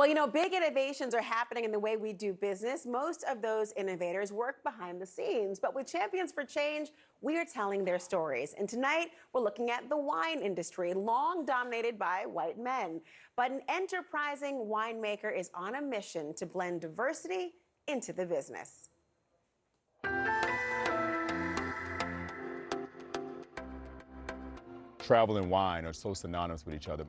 Well, big innovations are happening in the way we do business. Most of those innovators work behind the scenes. But with Champions for Change, we are telling their stories. And tonight, we're looking at the wine industry, long dominated by white men. But an enterprising winemaker is on a mission to blend diversity into the business. Travel and wine are so synonymous with each other.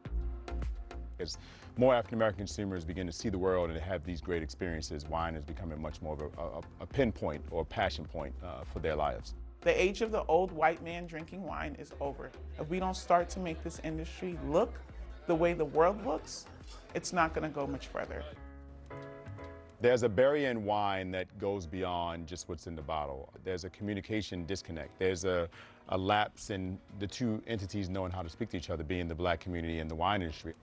As more African-American consumers begin to see the world and have these great experiences, wine is becoming much more of a pinpoint or a passion point for their lives. The age of the old white man drinking wine is over. If we don't start to make this industry look the way the world looks, it's not going to go much further. There's a barrier in wine that goes beyond just what's in the bottle. There's a communication disconnect. There's a lapse in the two entities knowing how to speak to each other, being the Black community and the wine industry.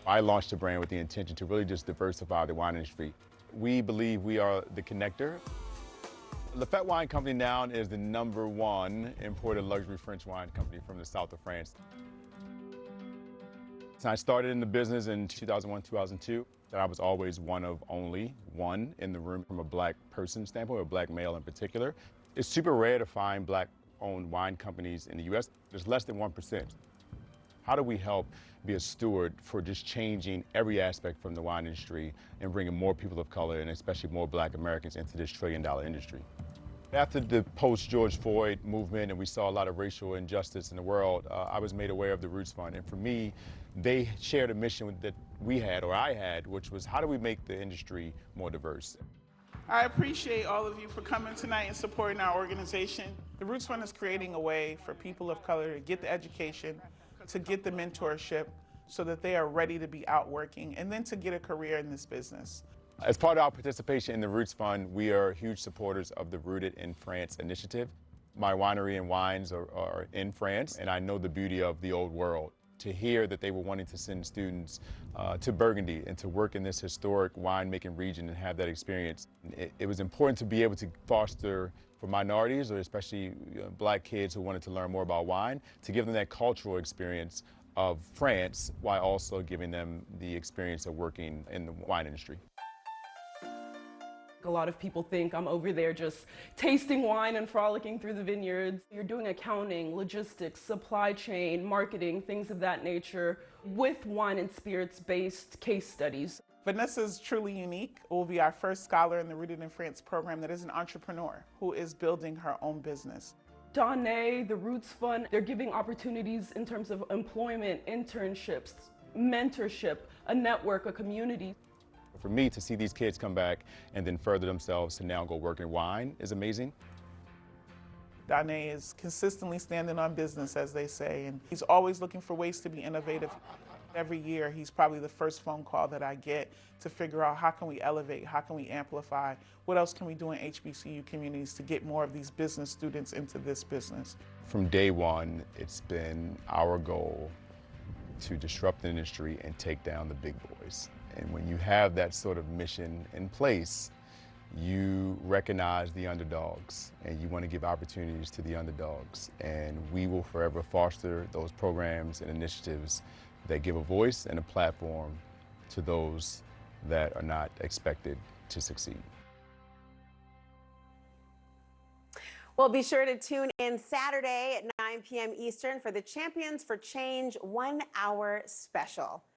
I launched a brand with the intention to really just diversify the wine industry. We believe we are the connector. The Fete Wine Company now is the #1 imported luxury French wine company from the south of France. So I started in the business in 2001, 2002. That I was always one of only one in the room from a Black person standpoint, or a Black male in particular. It's super rare to find Black-owned wine companies in the U.S. There's less than 1%. How do we help be a steward for just changing every aspect from the wine industry and bringing more people of color and especially more Black Americans into this trillion-dollar industry? After the post-George Floyd movement and we saw a lot of racial injustice in the world, I was made aware of the Roots Fund. And for me, they shared a mission that we had, or I had, which was how do we make the industry more diverse? I appreciate all of you for coming tonight and supporting our organization. The Roots Fund is creating a way for people of color to get the education, to get the mentorship, so that they are ready to be out working, and then to get a career in this business. As part of our participation in the Roots Fund, we are huge supporters of the Rooted in France initiative. My winery and wines are in France, and I know the beauty of the old world. To hear that they were wanting to send students to Burgundy and to work in this historic winemaking region and have that experience, it was important to be able to foster for minorities, or especially Black kids who wanted to learn more about wine, to give them that cultural experience of France while also giving them the experience of working in the wine industry. A lot of people think I'm over there just tasting wine and frolicking through the vineyards. You're doing accounting, logistics, supply chain, marketing, things of that nature with wine and spirits-based case studies. Vanessa is truly unique. Will be our first scholar in the Rooted in France program that is an entrepreneur who is building her own business. Donnay, the Roots Fund, they're giving opportunities in terms of employment, internships, mentorship, a network, a community. For me to see these kids come back and then further themselves to now go work in wine is amazing. Donnay is consistently standing on business, as they say, and he's always looking for ways to be innovative. Every year, he's probably the first phone call that I get to figure out how can we elevate, how can we amplify, what else can we do in HBCU communities to get more of these business students into this business. From day one, it's been our goal to disrupt the industry and take down the big boys. And when you have that sort of mission in place, you recognize the underdogs and you want to give opportunities to the underdogs. And we will forever foster those programs and initiatives that give a voice and a platform to those that are not expected to succeed. Well, be sure to tune in Saturday at 9 p.m. Eastern for the Champions for Change 1 hour special.